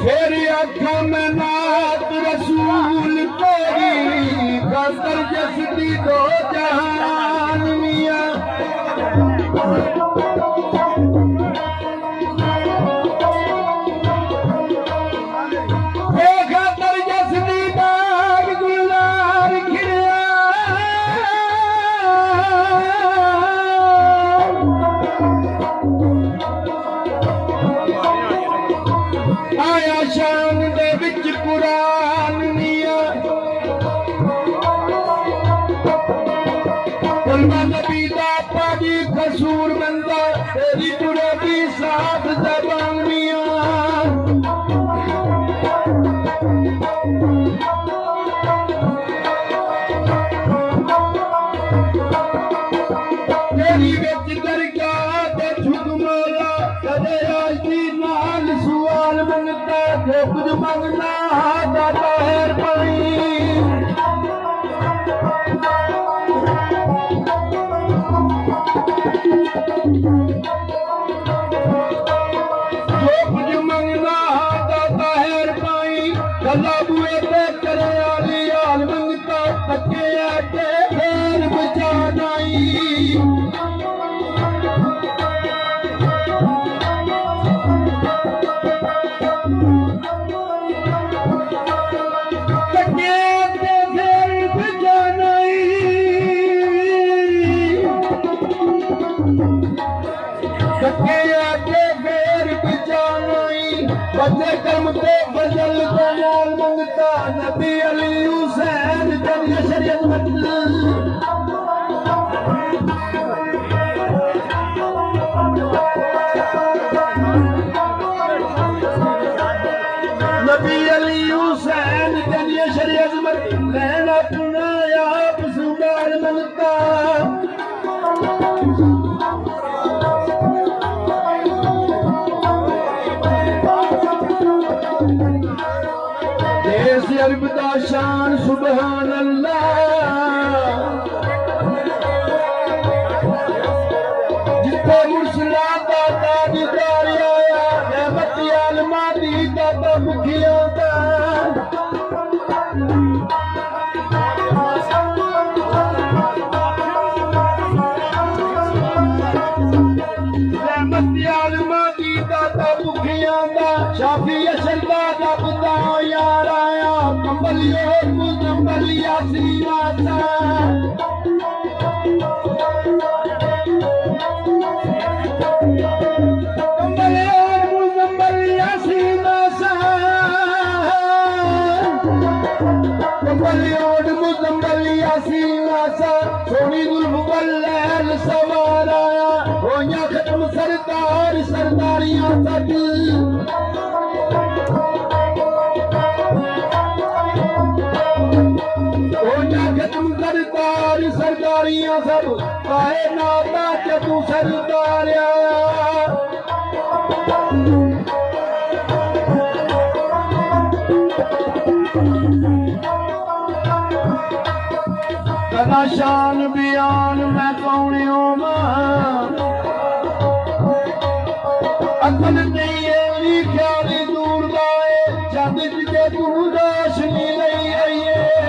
फिर आखा मैं नात रसूल तेरी कसर जसदी दो जहान मियां खातर जसदी बाग गुलजार खिड़िया आया शान दे विच कुरान निया कुलमा नबी दा पाजी कसूर बंदा तेरी जुड़े की साथ जबान मिया तेरी विच दरगाह ते झुक मोला कदे आजी नाल सवाल मंगता जो कुछ मंगना दाता है पाई जो कुछ मंगना दाता है पाई गला बुए ते करे आली हाल मंगता तके आटे फेर बचा नाई बच्चे कर्म पे फजल को मोल मंगता नबी अली हुसैन जब शरीयत नबी अली हुसैन जब शरीयत मत लेना अपना आप सुबान मंगता अरब दा शान सुभान अल्लाह जिथे मुर्सला दा ताजदार आया रहमत आलमा दी दादा मुखिया दा रहमत आलमा दी दादा मुखिया दा शाफी अशरदा दा बता यार कंबलियों मुजम्बलिया सीनासा कंबलियों मुजम्बलिया सीनासा कंबलियों मुजम्बलिया सीनासा सोनी दुल्हन सवार आया होया खत्म सरदार सरदारियां सद सरदार सरदारियां सब पाए नाता जदू सरदार कदा शान बयान मैं कौन अकल नहीं है ख्याल दूर दाए चंद जे तू रोशनी नहीं आइए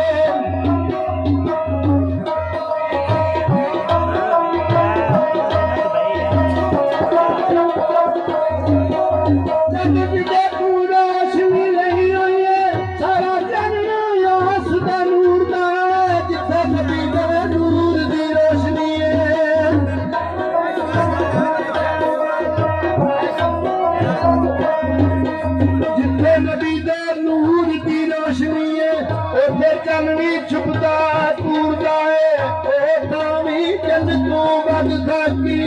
चाननी छुपता टूरता है दामी चंद तो बद खाकी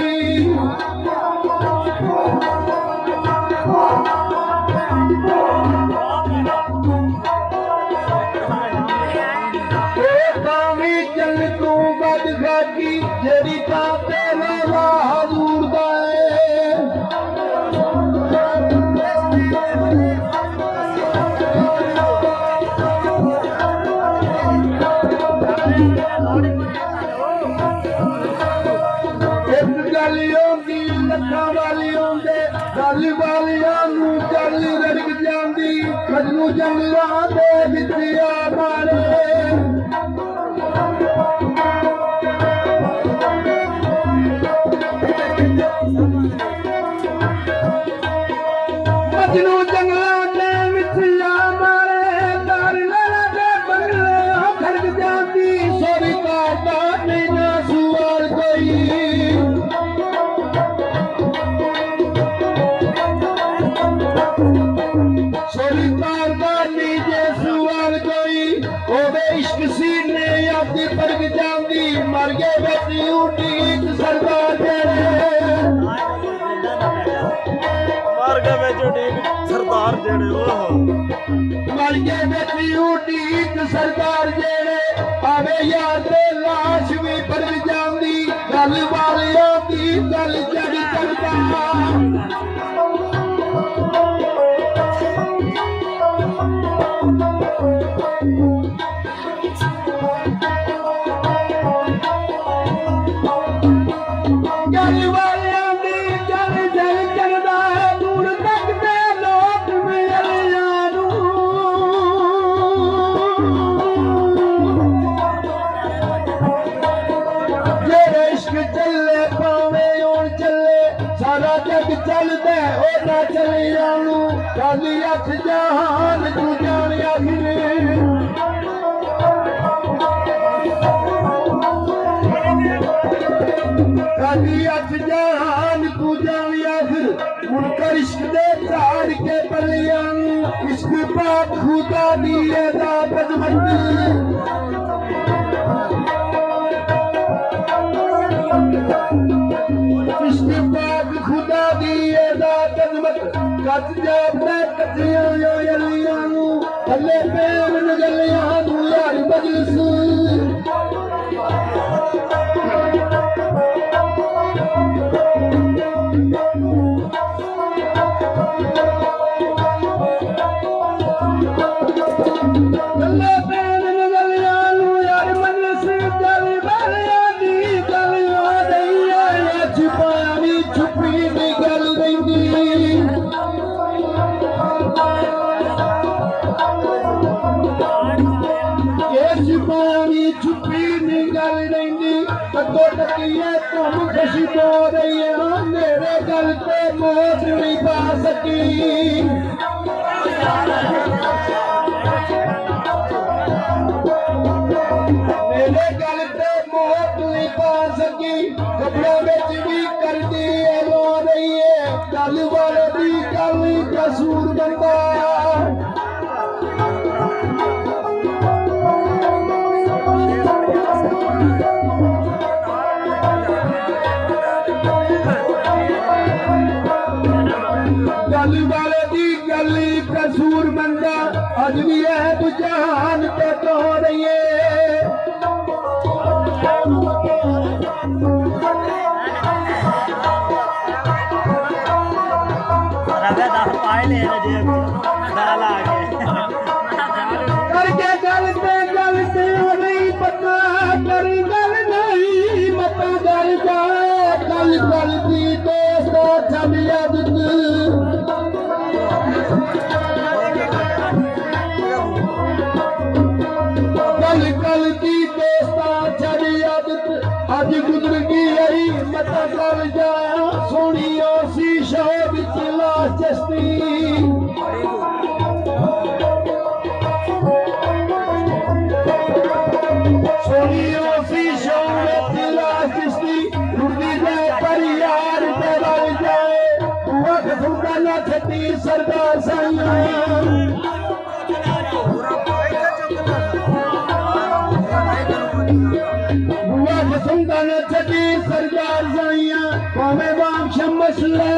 दामी चंद तो बद खाकी जेरी ताते लाला हजूर दाए फर्क जाती मर गए बेटी उठी सरदार जेड़े मार गए बेचो ठीक सरदार जेड़े मर गए बेटी उठी सरदार जेड़े आवे यार ते लाश भी फर्क जाती गल वालियों की गल जग करता चलते ओ ना चले जानू काली अख जहान तू जान आखिर काली अख जहान तू जान आखिर मुनकर इश्क दे झाड़ के पलियां इश्क पाक खुदा दी अदा खुदा दी अजमत कच जापदा कचियां यो यलियां नू थल्ले पेन गलियां नू यार मजलिस थल्ले पेन गलियां नू यार मजलिस गल वालियां दी गलियां दैया छुपावी छुपी दी गल रहिंदी छुपावी छुपी दी गल रहिंदी कदों टकिए तुम खुशी तो रही मेरे गल ते मौत नहीं पा सकी मेरे गल ते मौत नहीं पा सकी कपड़ों बिच भी करदी लो रही है गल वाले दी गल कसूर बनदा गल वाले दी गल कसूर बनदा अज भी है तू जहान ते तो रही है करके गल ते नहीं पता करी गल नहीं मता गल गल दी दोस्त छड़ आदत गल दी दोस्त छड़ आदत अज गुजर गई मता गल जाया सोनी सी शो बिच लाश चस्ती सरदार बुआ सुनता न छठी सरदार साइया भावे वांश मसले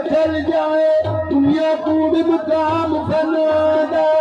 फैल जाए दुनिया कूड़ मुकाम फनादा